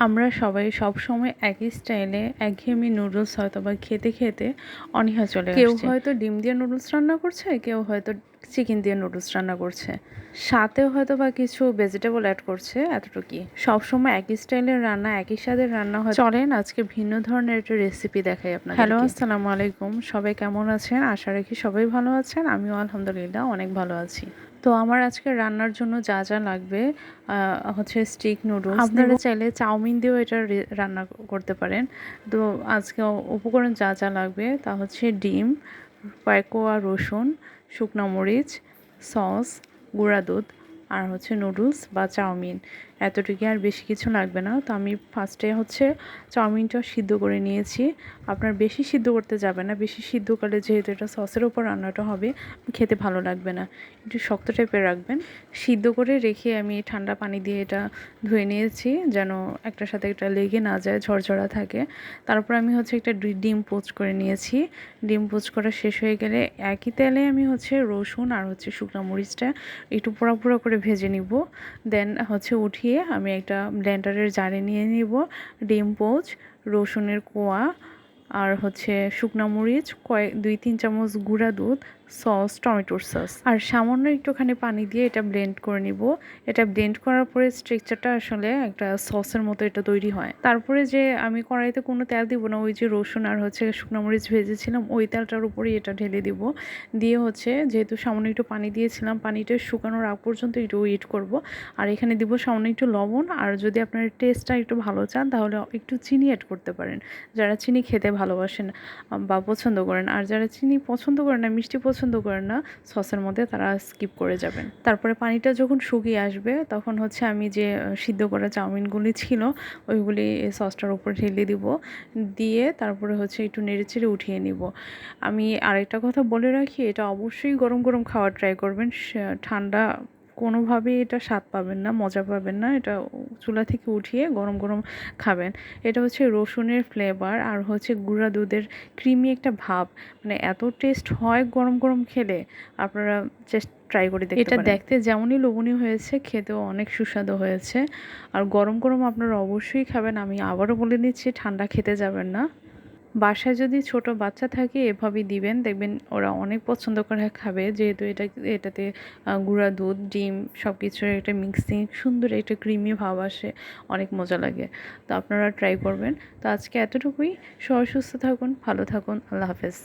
আমরা সবাই সবসময় একই স্টাইলে একঘেয়েমি নুডলস হয়তোবা খেতে খেতে অনীহা চলে আসছে। কেউ হয়তো ডিম দিয়ে নুডলস রান্না করছে, কেউ হয়তো চিকেন দিয়ে নুডলস রান্না করছে, সাথেও হয়তো বা কিছু ভেজিটেবল অ্যাড করছে, এতটুকুই। সবসময় একই স্টাইলের রান্না, একই স্বাদের রান্না হয়। চলেন আজকে ভিন্ন ধরনের একটা রেসিপি দেখাই আপনাদের। হ্যালো, আসসালামু আলাইকুম। সবাই কেমন আছেন? আশা রাখি সবাই ভালো আছেন। আমিও আলহামদুলিল্লাহ অনেক ভালো আছি। তো আমার আজকে রান্নার জন্য যা যা লাগবে হচ্ছে স্টিক নুডলস। আপনারা চাইলে চাউমিন দিয়েও এটা রান্না করতে পারেন। তো আজকে উপকরণ যা যা লাগবে তা হচ্ছে ডিম, কয়েক কোয়া রসুন, শুকনো মরিচ, সস, গুঁড়া দুধ, আর হচ্ছে নুডলস বা চাউমিন, এতটুকু। আর বেশি কিছু লাগবে না। তো আমি ফার্স্টে হচ্ছে চাউমিনটা সিদ্ধ করে নিয়েছি। আপনার বেশি সিদ্ধ করতে যাবে না, বেশি সিদ্ধ করলে যেহেতু এটা সসের ওপর রান্নাটা হবে খেতে ভালো লাগবে না, একটু শক্ত টাইপের রাখবেন। সিদ্ধ করে রেখে আমি ঠান্ডা পানি দিয়ে এটা ধুয়ে নিয়েছি যেন একটার সাথে একটা লেগে না যায়, ঝরঝরা থাকে। তারপর আমি হচ্ছে একটা ডিম পোচ করে নিয়েছি। ডিম পোচ করা শেষ হয়ে গেলে একই তেলে আমি হচ্ছে রসুন আর হচ্ছে শুকনো মরিচটা একটু পোড়া পোড়া করে ভেজে নিব। দেন হচ্ছে উঠিয়ে আমি একটা ব্লেন্ডারের জারে নিয়ে নিব ডিম পোচ, রসুনের কোয়া, আর হচ্ছে শুকনো মরিচ, 2-3 চামচ গুঁড়া দুধ, সস, টমেটোর সস, আর সামান্য একটুখানি পানি দিয়ে এটা ব্লেন্ড করে নিব। এটা ব্লেন্ড করার পরে স্ট্রাকচারটা আসলে একটা সসের মতো এটা তৈরি হয়। তারপরে যে আমি কড়াইতে কোনো তেল দিব না, ওই যে রসুন আর হচ্ছে শুকনো মরিচ ভেজেছিলাম ওই তেলটার উপরেই এটা ঢেলে দিব। দিয়ে হচ্ছে যেহেতু সামান্য একটু পানি দিয়েছিলাম, পানিটা শুকানোর আগ পর্যন্ত একটু ওয়েট করব। আর এখানে দিব সামান্য একটু লবণ। আর যদি আপনার টেস্টটা একটু ভালো চান তাহলে একটু চিনি অ্যাড করতে পারেন, যারা চিনি খেতে ভালোবাসেন বা পছন্দ করেন। আর যারা চিনি পছন্দ করেন না, মিষ্টি পছন্দ করেন না সসের মধ্যে, তারা স্কিপ করে যাবেন। তারপরে পানিটা যখন শুকিয়ে আসবে তখন হচ্ছে আমি যে সিদ্ধ করা চাউমিনগুলি ছিল ওইগুলি সসটার উপর ঢেলে দিব। দিয়ে তারপরে হচ্ছে একটু নেড়েচেড়ে উঠিয়ে নিব। আমি আরেকটা কথা বলে রাখি, এটা অবশ্যই গরম গরম খাওয়ার ট্রাই করবেন। ঠান্ডা কোনোভাবেই এটা স্বাদ পাবেন না, মজা পাবেন না। এটা চুলা থেকে উঠিয়ে গরম গরম খাবেন। এটা হচ্ছে রসুনের ফ্লেভার আর হচ্ছে গুঁড়া দুধের ক্রিমি একটা ভাব, মানে এত টেস্ট হয় গরম গরম খেলে। আপনারা ট্রাই করে দেখতে পারেন। এটা দেখতে যেমনই লোভনীয় হয়েছে, খেতেও অনেক সুস্বাদু হয়েছে। আর গরম গরম আপনারা অবশ্যই খাবেন। আমি আবারও বলে নিচ্ছি, ঠান্ডা খেতে যাবেন না। বাসায় যদি ছোট বাচ্চা থাকে এভাবেই দিবেন, দেখবেন ওরা অনেক পছন্দ করে খাবে, যেহেতু এটাতে গুঁড়া দুধ, ডিম সব কিছুর একটা মিক্সিং, সুন্দর একটা ক্রিমি ভাব আসে, অনেক মজা লাগে। তো আপনারা ট্রাই করবেন। তো আজকে এতটুকুই। সবাই সুস্থ থাকুন, ভালো থাকুন, আল্লাহ হাফেজ।